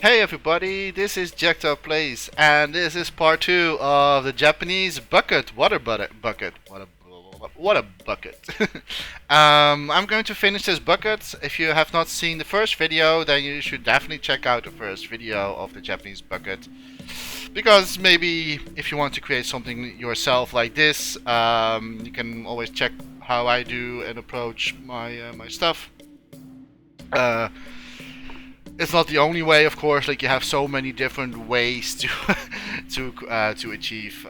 Hey everybody, this is Jechta Plays, and this is part 2 of the Japanese bucket. What a bucket. I'm going to finish this bucket. If you have not seen the first video, then you should definitely check out the first video of the Japanese bucket. Because maybe if you want to create something yourself like this, you can always check how I do and approach my stuff. It's not the only way, of course. Like, you have so many different ways to to achieve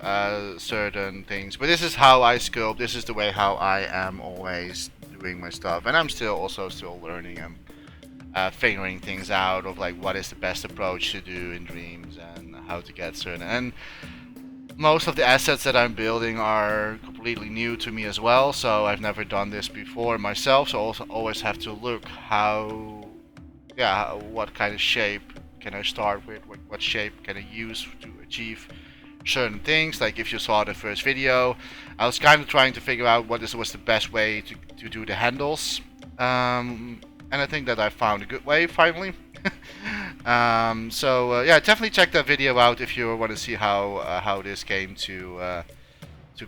certain things. But this is how I sculpt. This is the way how I am always doing my stuff, and I'm still learning and figuring things out of like what is the best approach to do in dreams and how to get certain. And most of the assets that I'm building are completely new to me as well. So I've never done this before myself. So I also always have to look what kind of shape can I start with? What shape can I use to achieve certain things? Like if you saw the first video, I was kind of trying to figure out what was the best way to do the handles. And I think that I found a good way finally. Yeah, definitely check that video out if you want to see how this came to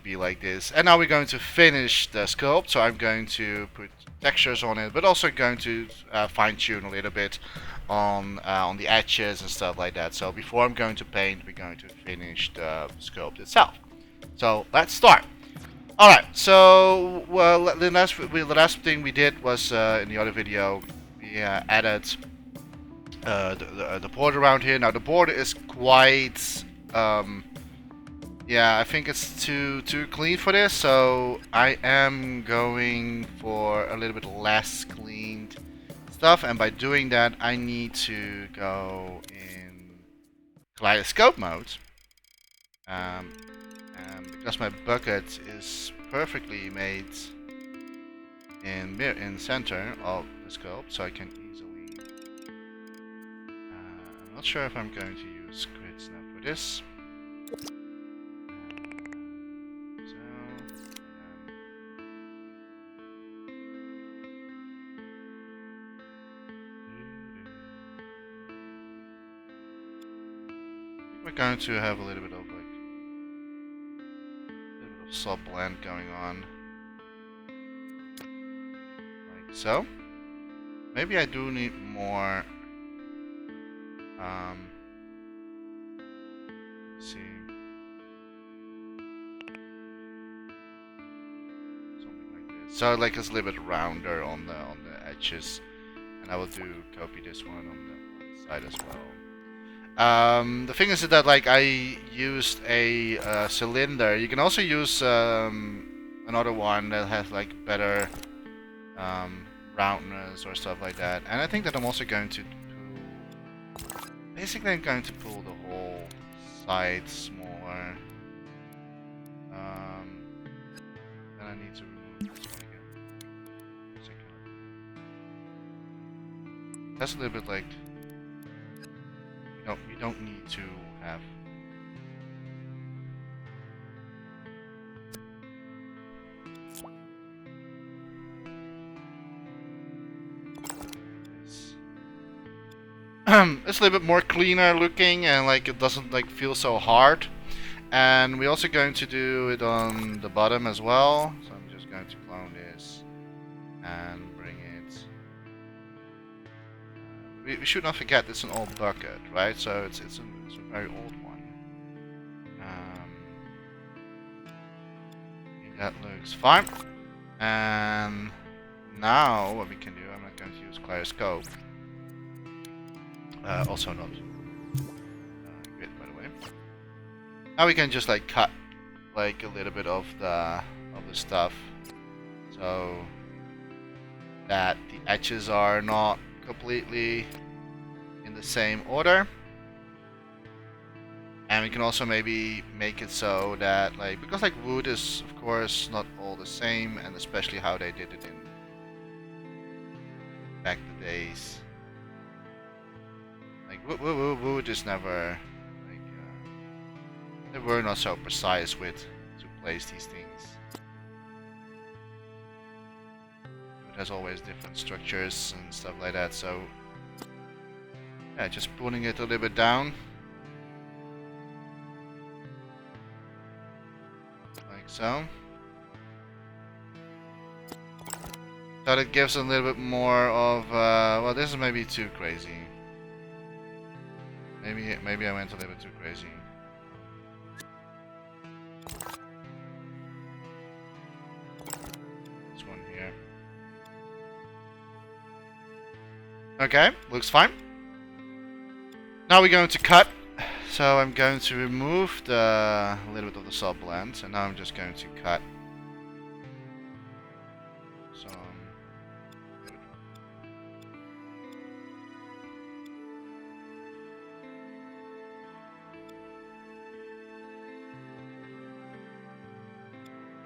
be like this. And now we're going to finish the sculpt. So I'm going to put textures on it, but also going to fine tune a little bit on the edges and stuff like that. So before I'm going to paint, we're going to finish the sculpt itself. So let's start. Alright, so well, the last thing we did was in the other video, we added the board around here. Now the board is quite yeah, I think it's too clean for this, so I am going for a little bit less cleaned stuff, and by doing that I need to go in kaleidoscope mode. And because my bucket is perfectly made in center of the scope, so I can easily I'm not sure if I'm going to use grid snap for this. We're going to have a little bit of sub blend going on, like so. Maybe I do need more. Let's see, something like this. So like it's a little bit rounder on the edges, and I will copy this one on the side as well. The thing is that like I used a cylinder. You can also use another one that has like better roundness or stuff like that. And I think that I'm also going to basically I'm going to pull the whole side smaller. Then I need to remove this one again. That's a little bit like. We don't need to have this. It's a little bit more cleaner looking, and like it doesn't like feel so hard. And we're also going to do it on the bottom as well. So I'm just going to clone this and bring it. We should not forget it's an old bucket, right? So it's a very old one. That looks fine. And now what we can do, I'm not going to use kaleidoscope. Also not grid, by the way. Now we can just like cut like a little bit of the stuff, so that the edges are not completely in the same order. And we can also maybe make it so that like, because like wood is of course not all the same, and especially how they did it in back the days, like wood is never like they were not so precise with to place these things. It has always different structures and stuff like that, so Yeah, just pulling it a little bit down. Like so. So that gives a little bit more of, well, this is maybe too crazy. Maybe I went a little bit too crazy. This one here. Okay, looks fine. Now we're going to cut. So I'm going to remove the little bit of the sub blend, and now I'm just going to cut some.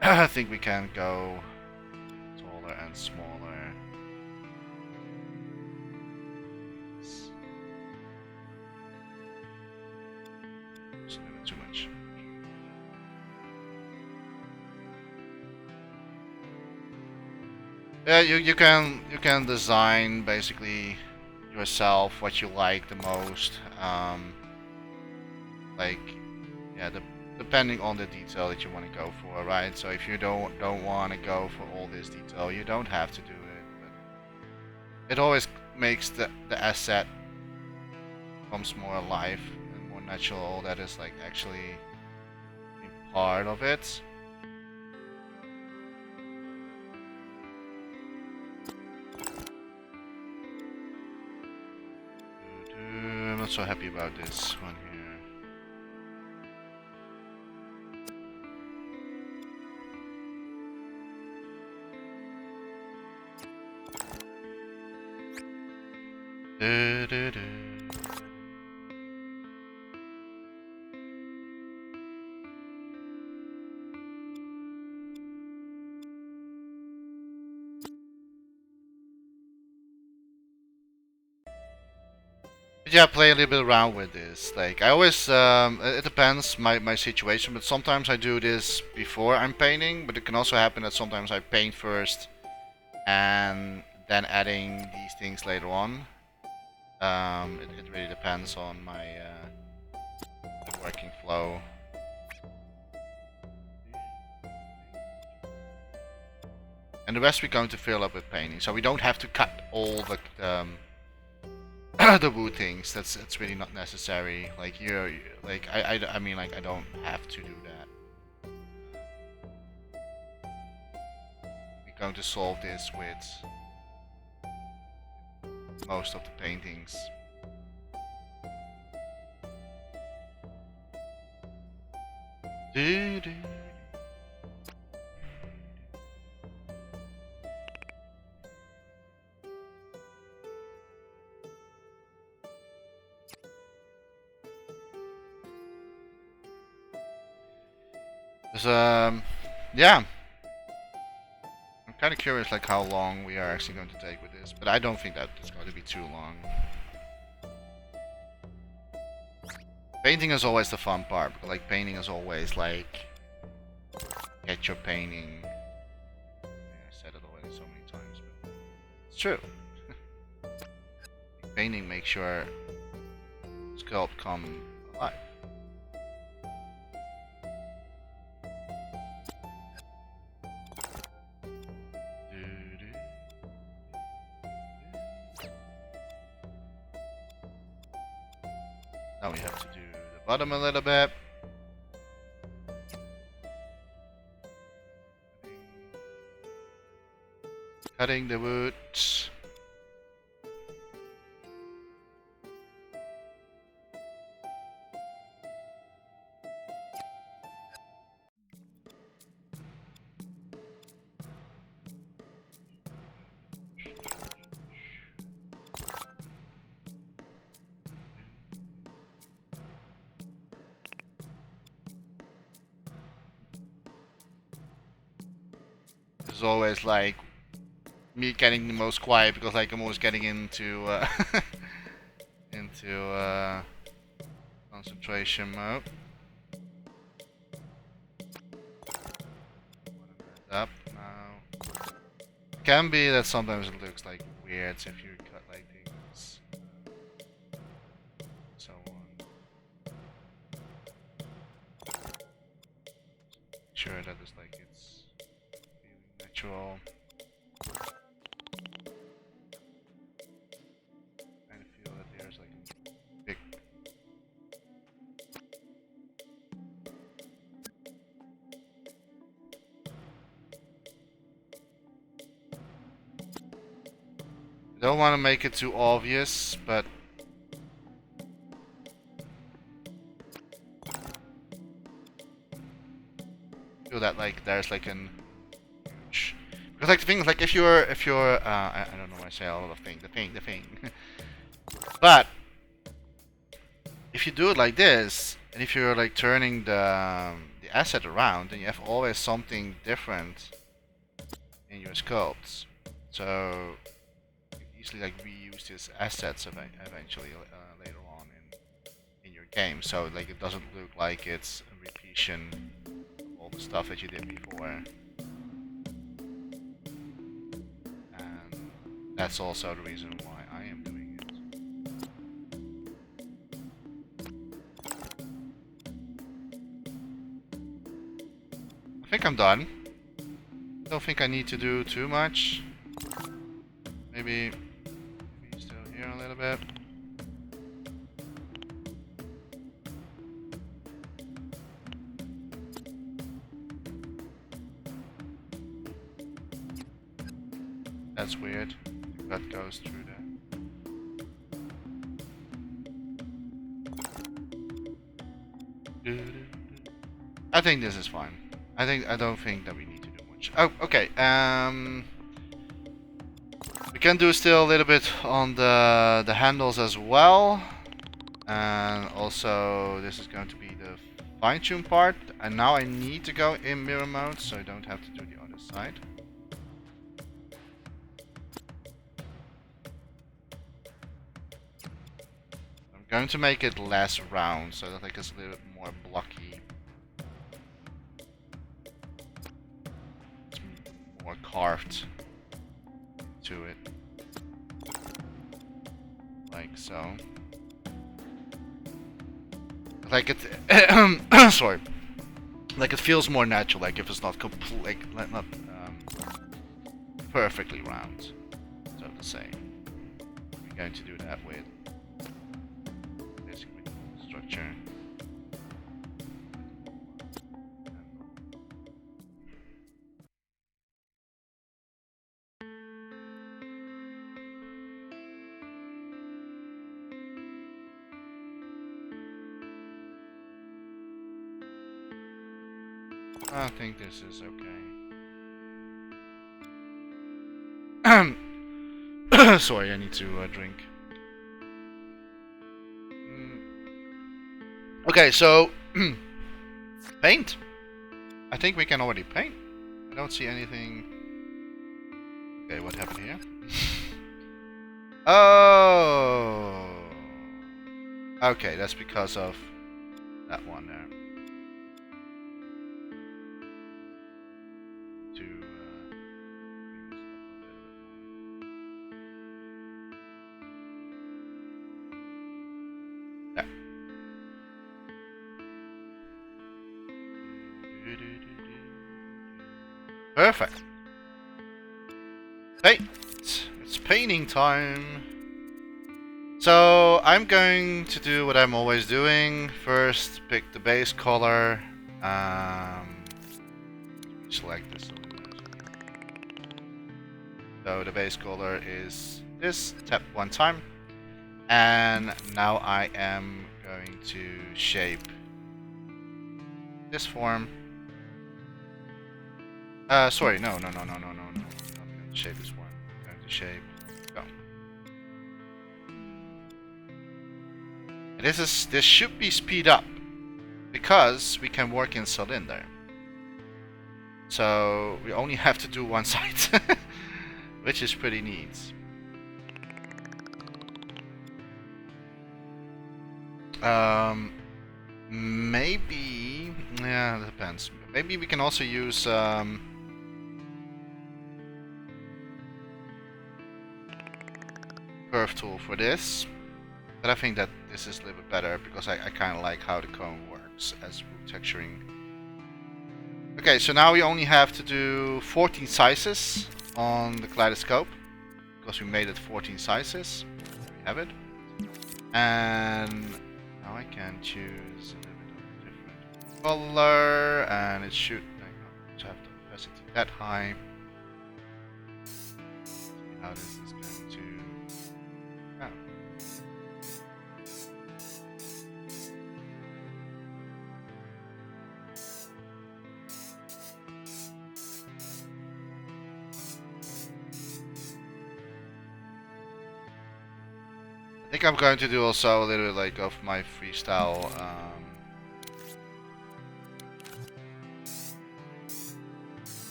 I think we can go taller and smaller. It's a little bit too much. Yeah, you can design basically yourself what you like the most. Like, yeah, depending on the detail that you want to go for, right? So if you don't want to go for all this detail, you don't have to do it. But it always makes the asset becomes more alive and more natural. That is like actually part of it. I'm not so happy about this one here. Yeah, play a little bit around with this. Like I always, it depends my situation, but sometimes I do this before I'm painting. But it can also happen that sometimes I paint first and then adding these things later on. It really depends on my working flow. And the rest we're going to fill up with painting, so we don't have to cut all the the wood things. That's really not necessary. Like I mean, like I don't have to do that. We're going to solve this with most of the paintings. Yeah. I'm kind of curious, like how long we are actually going to take with this, but I don't think that it's going to be too long. Painting is always the fun part, because like painting is always like get your painting. Yeah, I said it already so many times, but it's true. Painting makes your sculpt come alive. Now we have to do the bottom a little bit. Cutting the wood. It's always like me getting the most quiet because like I'm always getting into into concentration mode. Up now. Can be that sometimes it looks like weird if you cut like things. sure that it's like it's feeling natural. I feel that there's like a big. I don't want to make it too obvious, but I feel that like there's like an huge. Because like the thing is like if you're I don't know why I say all of the thing. But if you do it like this, and if you're like turning the asset around, then you have always something different in your sculpts. So you can easily like reuse these assets eventually later on in your game. So like it doesn't look like it's a repetition of all the stuff that you did before. And that's also the reason why I am doing it. I think I'm done. Don't think I need to do too much. Maybe still here a little bit. That's weird. That goes through there. I think this is fine. I don't think that we need to do much. Oh, okay. We can do still a little bit on the handles as well. And also this is going to be the fine-tune part. And now I need to go in mirror mode, so I don't have to do the other side. I'm going to make it less round, so that like it's a little bit more blocky. It's more carved to it. Like so. Like it, sorry. Like it feels more natural. Like if it's not complete, like not perfectly round, so to say. We're going to do that with this structure. I think this is okay. Sorry, I need to drink. Okay, so paint. I think we can already paint. I don't see anything. Okay, what happened here? Oh. Okay, that's because of that one there. Perfect. Paint. It's painting time. So I'm going to do what I'm always doing. First, pick the base color. Select this. So the base color is this. Tap one time, and now I am going to shape this form. Sorry, no. I'm not going to shape this one. I'm going to shape. Go. And this should be speed up because we can work in cylinder. So we only have to do one side, which is pretty neat. Maybe, yeah, it depends. Maybe we can also use curve tool for this, but I think that this is a little bit better because I kind of like how the cone works as wood texturing. Okay, so now we only have to do 14 sizes on the kaleidoscope because we made it 14 sizes. There we have it. And now I can choose a little bit of a different color, and it should have the opacity that high. See how this is going to. Oh. I think I'm going to do also a little bit like of my freestyle.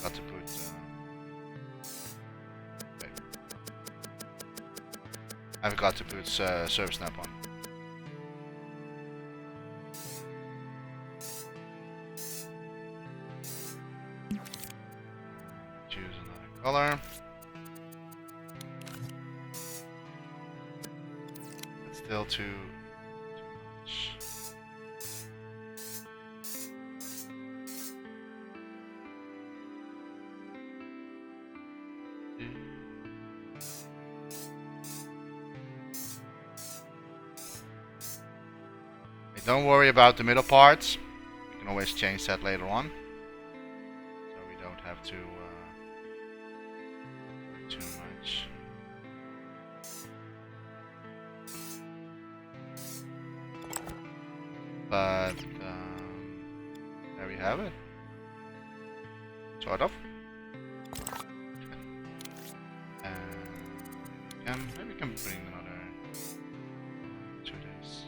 Got to put. Wait. I've got to put service snap on. Choose another color. Still too much. Hey, don't worry about the middle parts. You can always change that later on, so we don't have to worry too much. But there we have it. Sort of. And maybe we can bring another to this.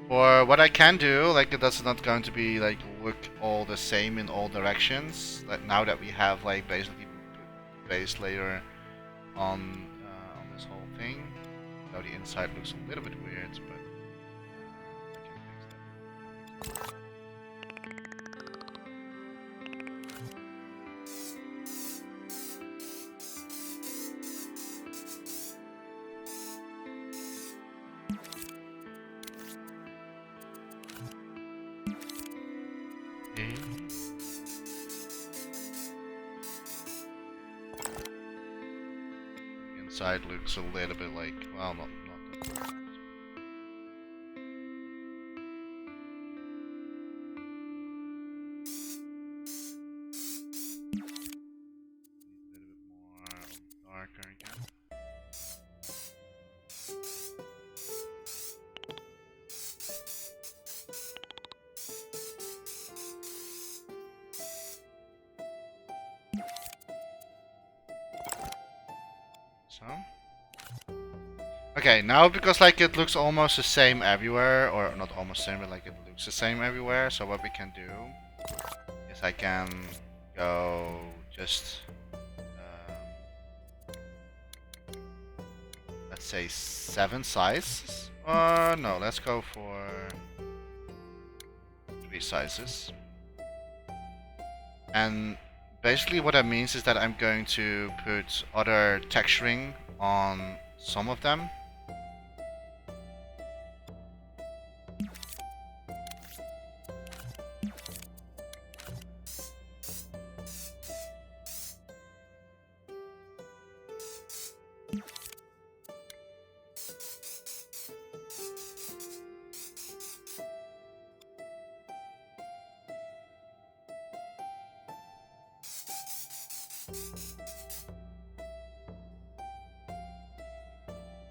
Or what I can do, like that's not going to be like look all the same in all directions. Like now that we have like basically base layer on this whole thing. Though the inside looks a little bit weird, but I can fix that. Okay. Inside looks a little bit like, well, not that. A little bit more darker again. So. Okay, now because like it looks almost the same everywhere, or not almost the same, but like it looks the same everywhere. So what we can do is I can go just let's say 7 sizes. No, let's go for 3 sizes. And basically what that means is that I'm going to put other texturing on some of them.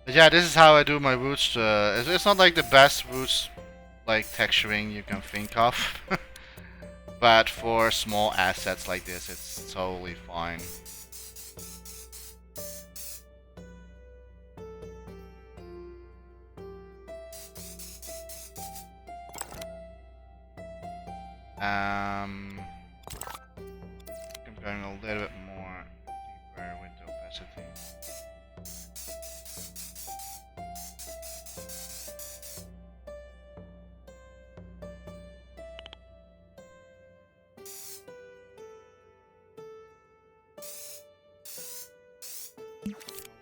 But yeah, this is how I do my roots. It's not like the best roots like texturing you can think of. But for small assets like this, it's totally fine. I'm going a little bit more deeper with the opacity.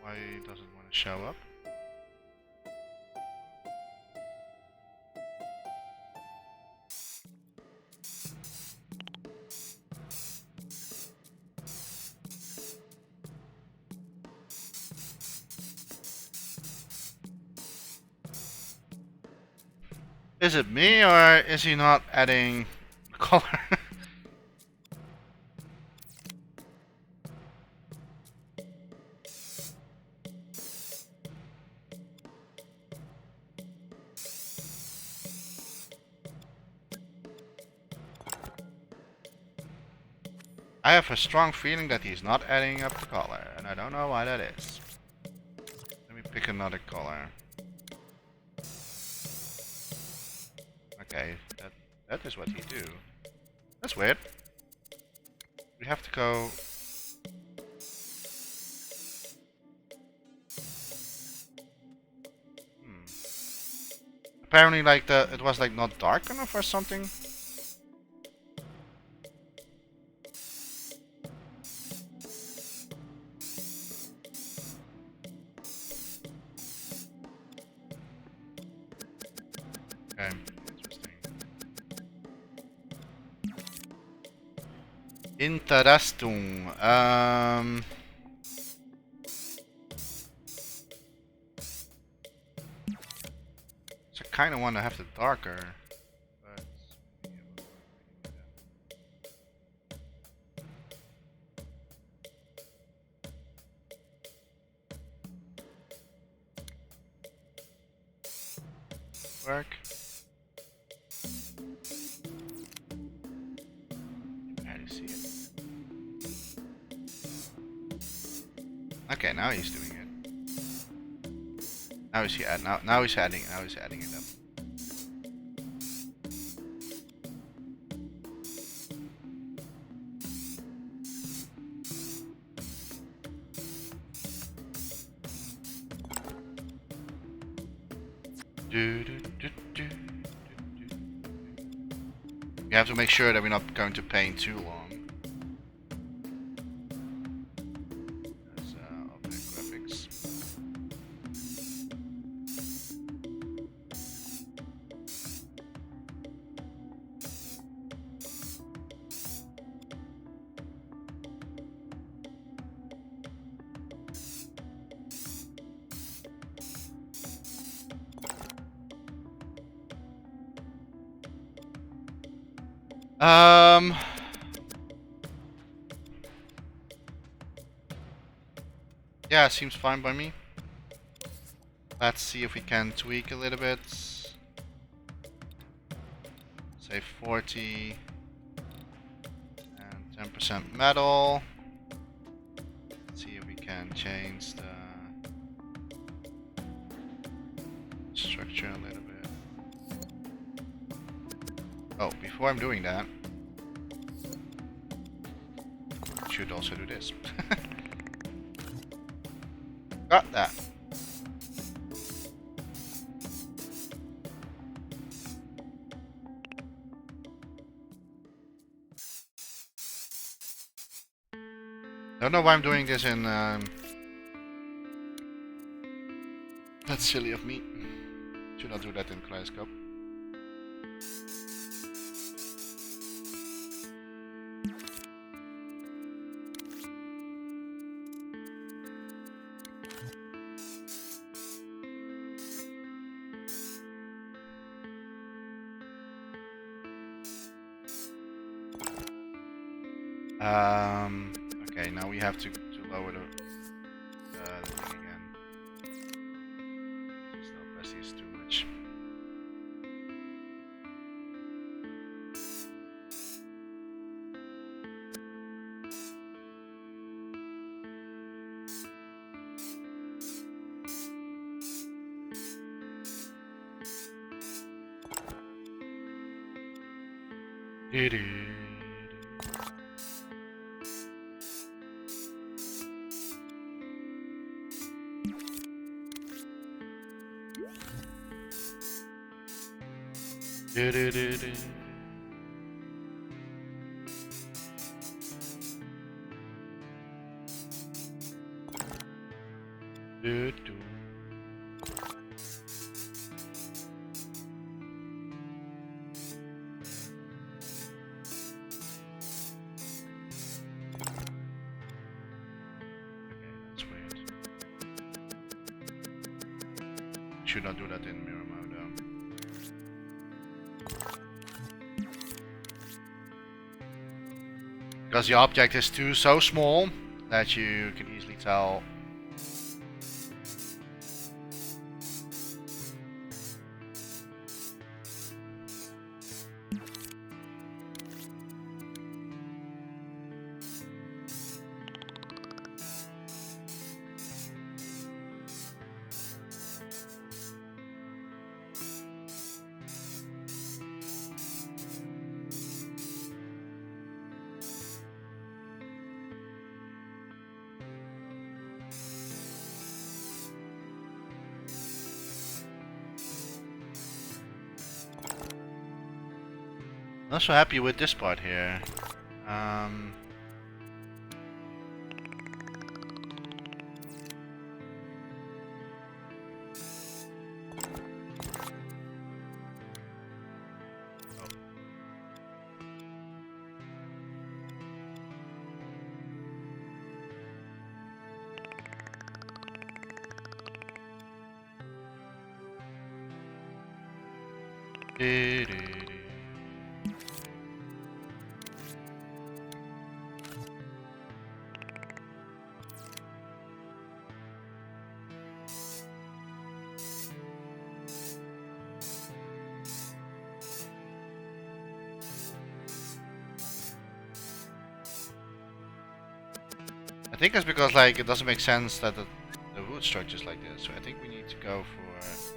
Why doesn't want to show up? Is it me, or is he not adding color? I have a strong feeling that he's not adding up the color, and I don't know why that is. Let me pick another color. Okay, that is what he do. That's weird. We have to go. Apparently, like it was like not dark enough or something. Okay, interesting. Interesting. So I kind of want to have the darker, but work. How do you see it? Okay, now he's doing it. Now he's now he's adding it up. You have to make sure that we're not going to paint too long. That's object graphics. Yeah, seems fine by me. Let's see if we can tweak a little bit. Say 40 and 10% metal. Let's see if we can change the structure a little bit. Oh, before I'm doing that, I should also do this. Got that. Don't know why I'm doing this in. That's silly of me. Should not do that in Kaleidoscope. Okay, now we have to lower the thing again. Just not press these too much. Should not do that in mirror mode though. because the object is so small that you can easily tell. Not so happy with this part here. I think it's because like it doesn't make sense that the wood structure's like this. So I think we need to go for this.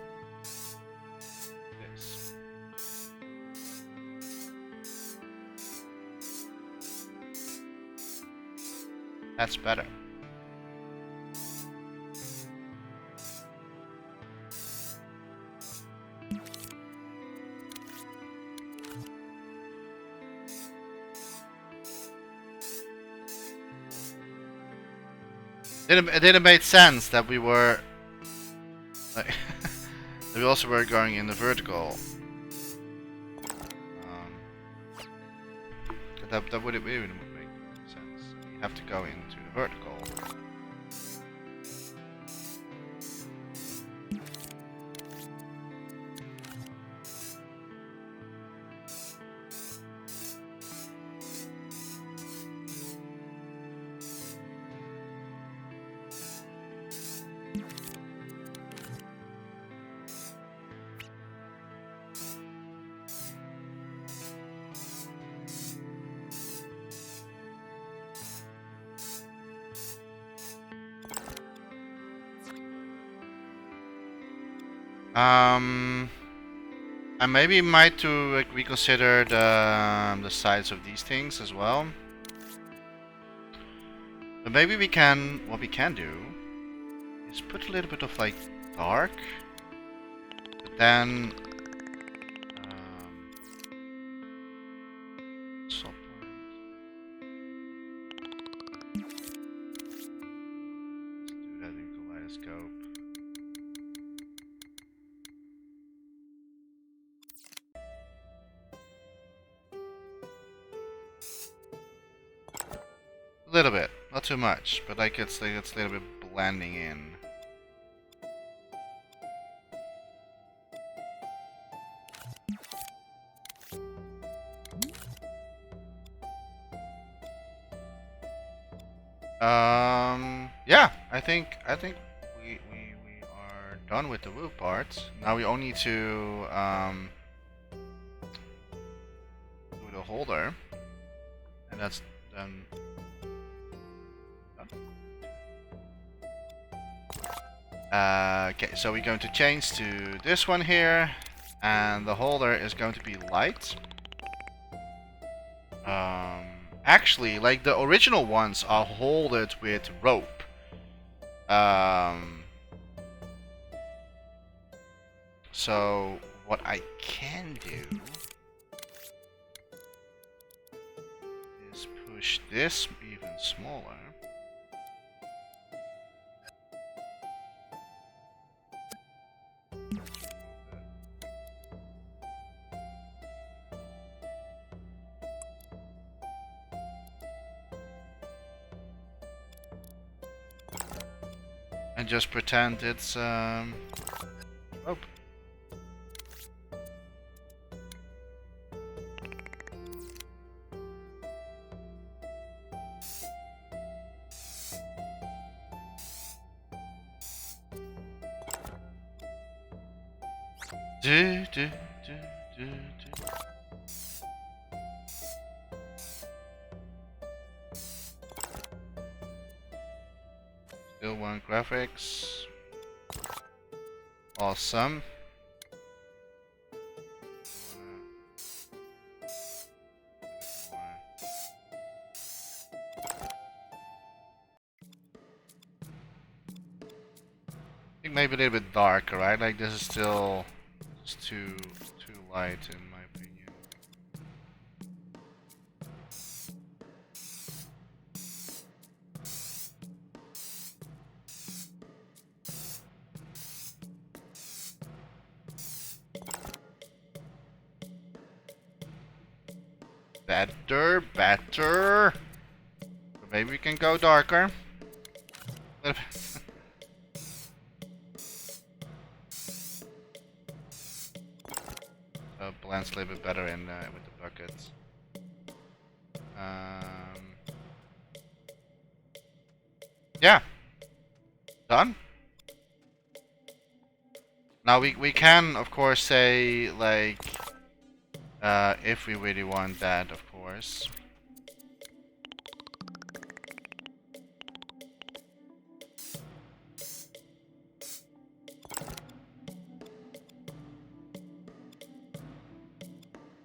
That's better. It didn't make sense that we were like that we also were going in the vertical. That would even make sense. You have to go into the vertical. I maybe might to reconsider the size of these things as well. But maybe we can, what we can do is put a little bit of like dark, but then soft point. Let's do that in kaleidoscope. A little bit, not too much, but like it's a little bit blending in. Yeah, I think we are done with the woo parts. Now we only need to do the holder, and that's then. Okay, so we're going to change to this one here, and the holder is going to be light. Actually, like the original ones are holded with rope. So what I can do is push this even smaller. And just pretend it's rope. Do, do, do, do, do. Still want graphics. Awesome. I think maybe a little bit darker, right? Like this is still just too light in my opinion. Better. Maybe we can go darker. So blends a little bit better in with the buckets. Yeah, done. Now we can of course say like if we really want that, of course.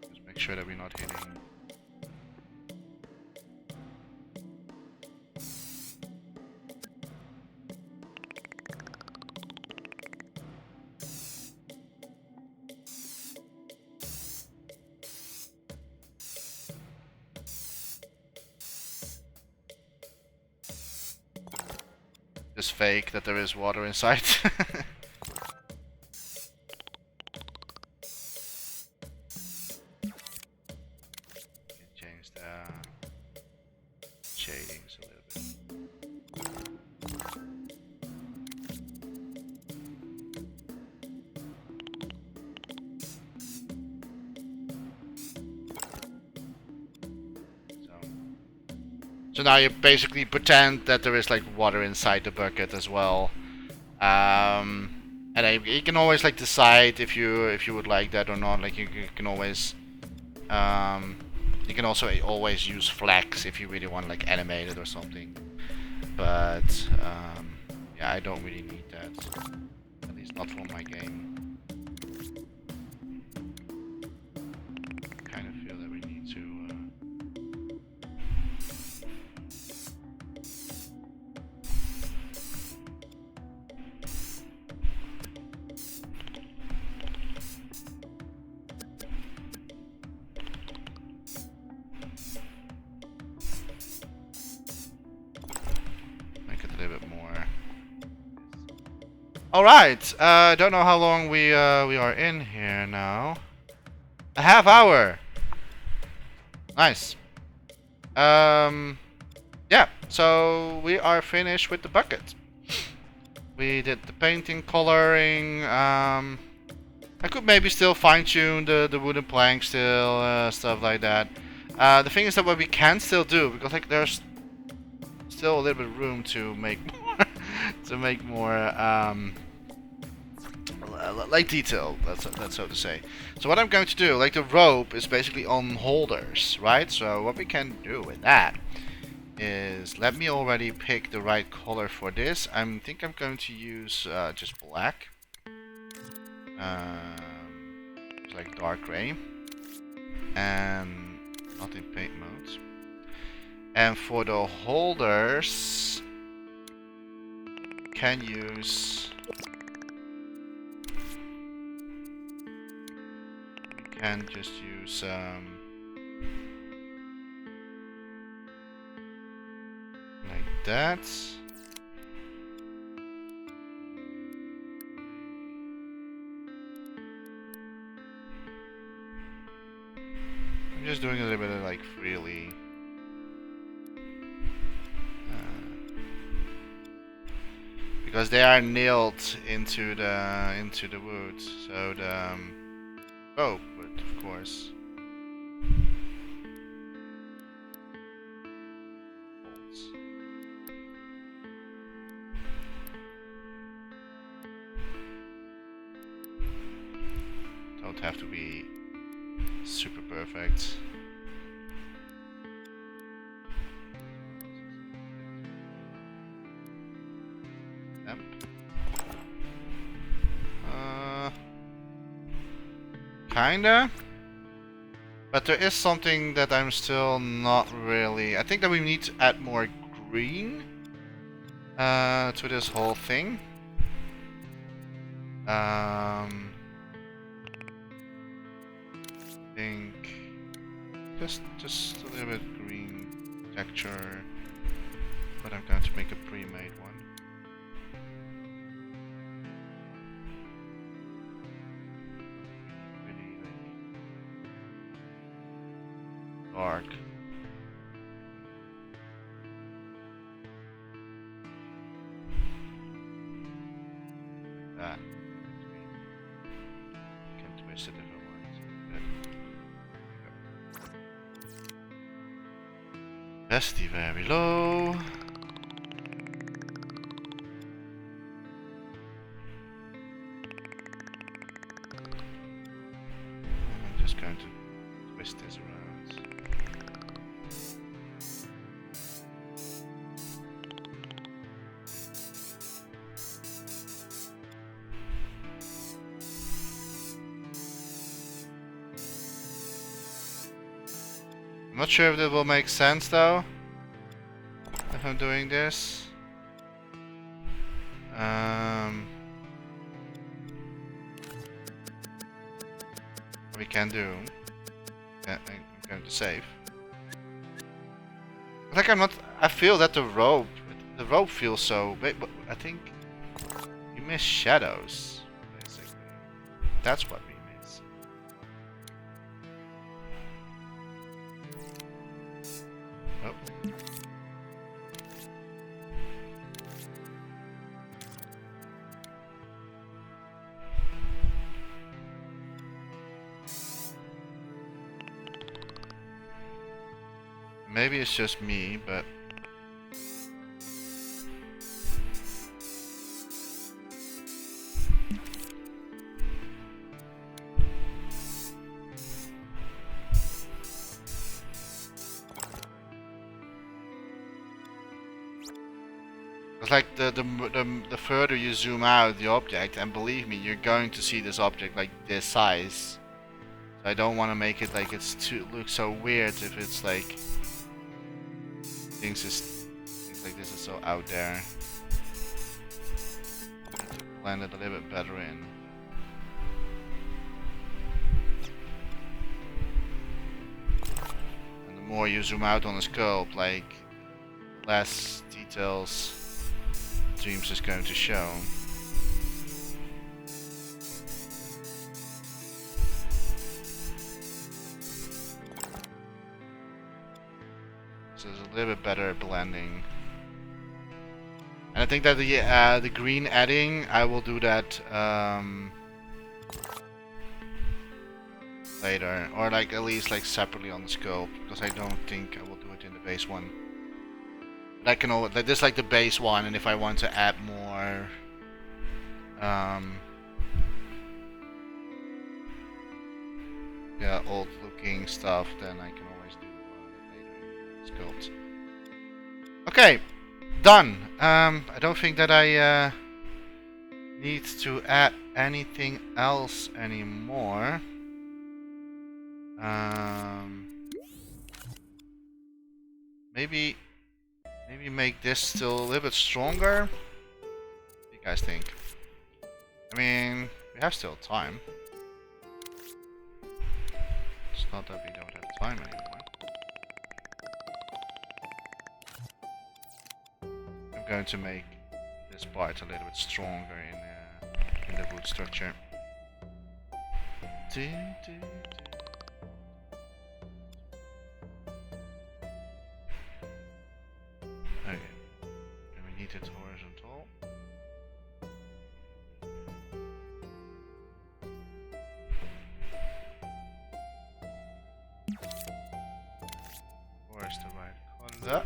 Just make sure that we're not hitting. Just fake that there is water inside. Change the shadings a little bit. So now you basically pretend that there is like water inside the bucket as well, and you can always like decide if you would like that or not. Like you can always, you can also always use flex if you really want like animated or something. But yeah, I don't really need that, at least not for my game. Kind of feel that we need to. Alright, don't know how long we are in here now. A half hour! Nice. Yeah, so we are finished with the bucket. We did the painting, coloring, I could maybe still fine-tune the wooden plank still, stuff like that. The thing is that what we can still do, because like there's still a little bit of room to make more, to make more, like detail, that's so to say. So what I'm going to do, like the rope is basically on holders, right? So what we can do with that is, let me already pick the right color for this. I think I'm going to use just black, like dark gray, and not in paint mode. And for the holders, can use. Can just use like that. I'm just doing a little bit of like freely. Because they are nailed into the wood, so the rope would, of course. not have to be super perfect. Yep. Kinda. But there is something that I'm still not really... I think that we need to add more green to this whole thing. I think just a little bit green texture, but I'm going to make a pre-made one. Really like dark. That. Can twist it if I want. Opacity very low. I'm just going to twist this around. I'm not sure if that will make sense though, if I'm doing this. We can do. Yeah, I'm going to save. Like I'm not. I feel that the rope feels so. But I think you miss shadows. Basically, that's what we miss. Oh. Maybe it's just me, but it's like the further you zoom out the object, and believe me, you're going to see this object like this size. So I don't want to make it like it's look so weird if it's like things like this is so out there. I need to blend it a little bit better in. And the more you zoom out on the sculpt, like less details Dreams is going to show. So there's a little bit better blending. And I think that the green adding, I will do that later, or like at least like separately on the scope, because I don't think I will do it in the base one. But I can always, like this, like the base one, and if I want to add more, yeah, old-looking stuff, then I can always do that later in the sculpt. Okay. Done. I don't think that I need to add anything else anymore. Maybe make this still a little bit stronger. What do you guys think? I mean, we have still time. It's not that we don't have time anymore. I'm going to make this part a little bit stronger in the wood structure. Okay, and we need it horizontal. Where's the right color?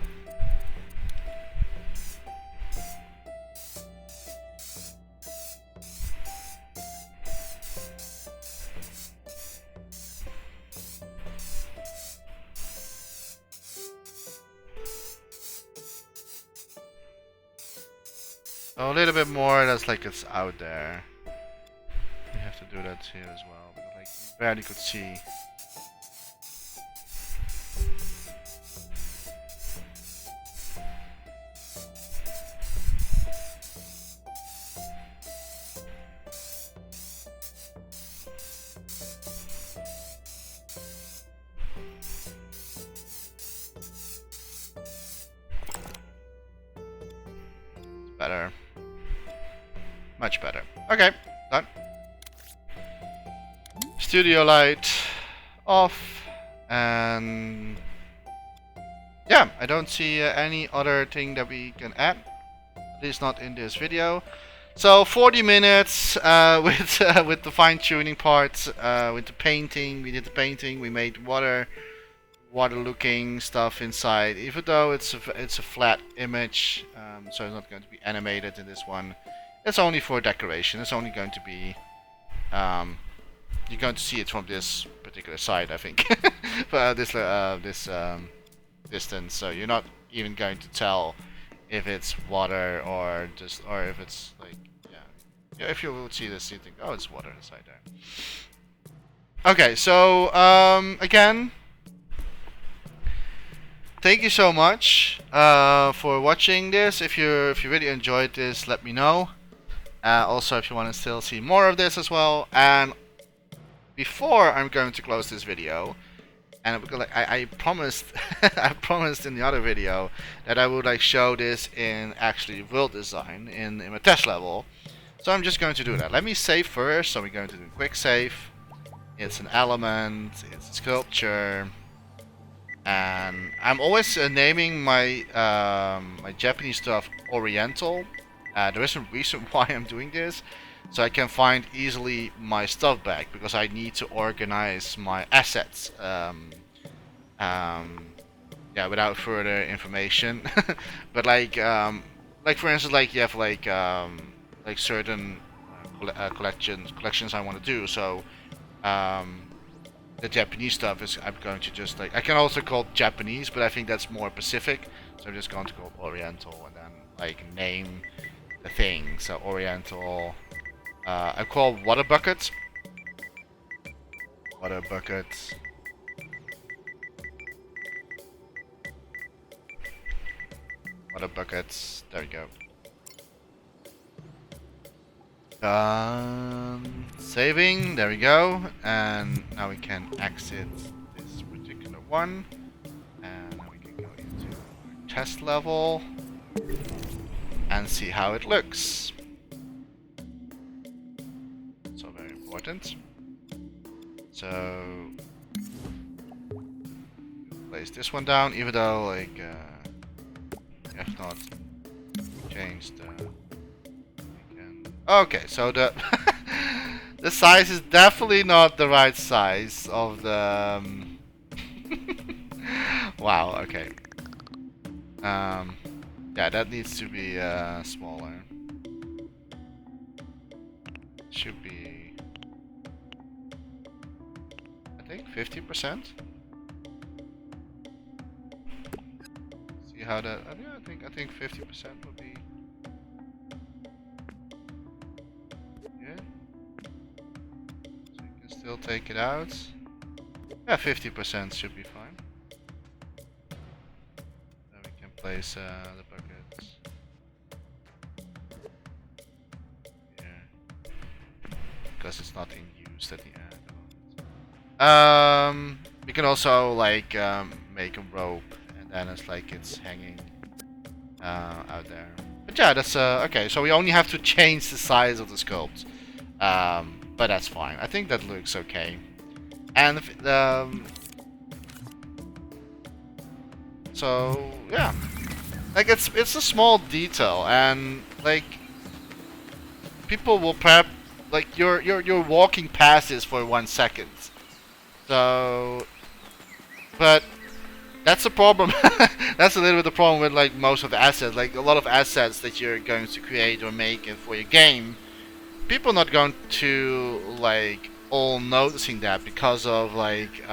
So a little bit more, that's like it's out there. We have to do that here as well, because like you barely could see. Better. Much better. Okay, done. Studio light off, and yeah, I don't see any other thing that we can add, at least not in this video. So 40 minutes with the fine-tuning parts, with the painting. We did the painting. We made water-looking stuff inside. Even though it's a flat image, so it's not going to be animated in this one. It's only for decoration. It's only going to be you're going to see it from this particular side, I think, this distance. So you're not even going to tell if it's water or if it's like yeah. If you would see this, you think, oh, it's water inside there. Okay, so again, thank you so much for watching this. If you really enjoyed this, let me know. Also, if you want to still see more of this as well. And before I'm going to close this video, and I promised, I promised in the other video that I would like show this in actually world design in my test level. So I'm just going to do that. Let me save first. So we're going to do a quick save. It's an element. It's a sculpture. And I'm always naming my my Japanese stuff Oriental. There is a reason why I'm doing this, so I can find easily my stuff back, because I need to organize my assets. Yeah, without further information. But like for instance, like you have like certain collections I want to do. So the Japanese stuff is I'm going to just like I can also call it Japanese, but I think that's more Pacific. So I'm just going to call it Oriental and then like name the thing. So Oriental. I call water buckets. Water buckets. Water buckets. There we go. Saving. There we go. And now we can exit this particular one. And now we can go into our test level and see how it looks. So very important. So place this one down, even though like we have not changed the. Okay, so the the size is definitely not the right size of the. Wow. Okay. Yeah, that needs to be smaller. Should be, I think, 50%. See how that? Yeah, I think 50% would be. Yeah. So you can still take it out. Yeah, 50% should be fine. Then we can place the buckets here, because it's not in use at the end. We can also like make a rope, and then it's like it's hanging out there. But yeah, that's okay. So we only have to change the size of the sculpt, but that's fine. I think that looks okay. And so yeah, like it's a small detail, and like people will perhaps like you're walking past this for 1 second. So, but that's the problem. That's a little bit the problem with like most of the assets. Like a lot of assets that you're going to create or make for your game, people are not going to like all noticing that because of like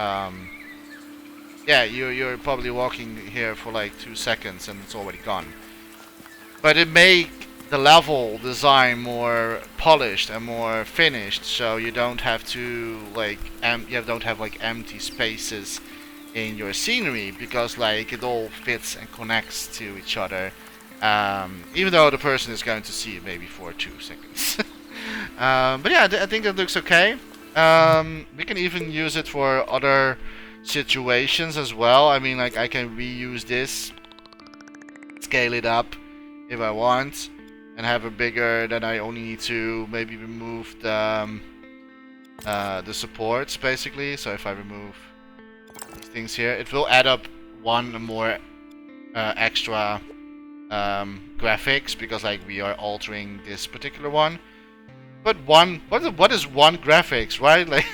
yeah, you're probably walking here for like 2 seconds and it's already gone. But it may the level design more polished and more finished, so you don't have to like you don't have like empty spaces in your scenery, because like it all fits and connects to each other, even though the person is going to see it maybe for 2 seconds. But yeah, I think it looks okay. We can even use it for other situations as well. I mean, like I can reuse this, scale it up if I want, and have a bigger. Then I only need to maybe remove the supports basically. So if I remove these things here, it will add up one more extra graphics, because like we are altering this particular one. But what is one graphics, right? Like,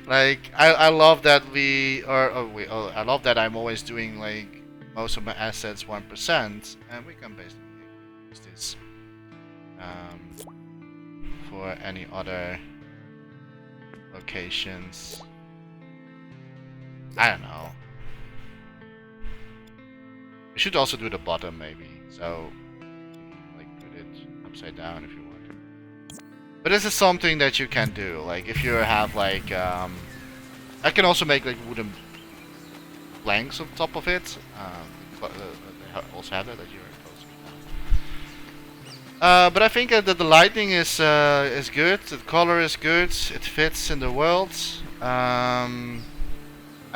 like I love that I love that I'm always doing like most of my assets 1%, and we can basically use this for any other locations. I don't know. We should also do the bottom maybe, so like put it upside down if you want. But this is something that you can do. Like if you have like I can also make like wooden planks on top of it. But they also have that you're close to. But I think that the lighting is good. The color is good. It fits in the world. I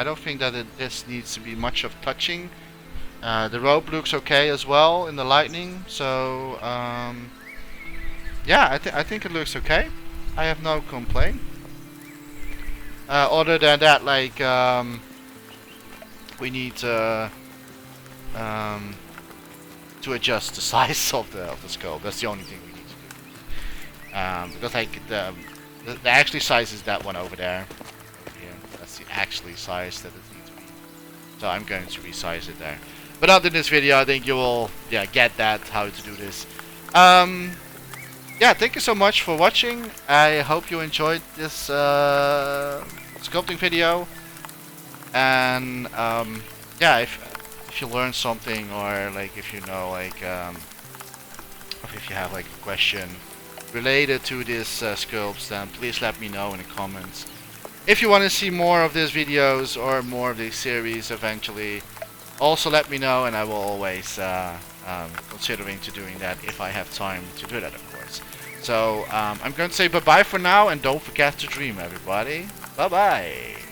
don't think that this needs to be much of touching. The rope looks okay as well in the lighting. So yeah, I think it looks okay. I have no complaint. Other than that, like we need to adjust the size of the scope. That's the only thing we need to do. Because like the actually size is that one over there. Over here. That's the actually size that it needs to be. So I'm going to resize it there. But after this video, I think you will get that how to do this. Yeah, thank you so much for watching. I hope you enjoyed this sculpting video. And yeah, if you learned something, or like if you know like if you have like a question related to this sculpts, then please let me know in the comments. If you want to see more of these videos or more of this series eventually, also let me know, and I will always considering to doing that if I have time to do that, of course. So I'm going to say bye-bye for now, and don't forget to dream, everybody. Bye-bye.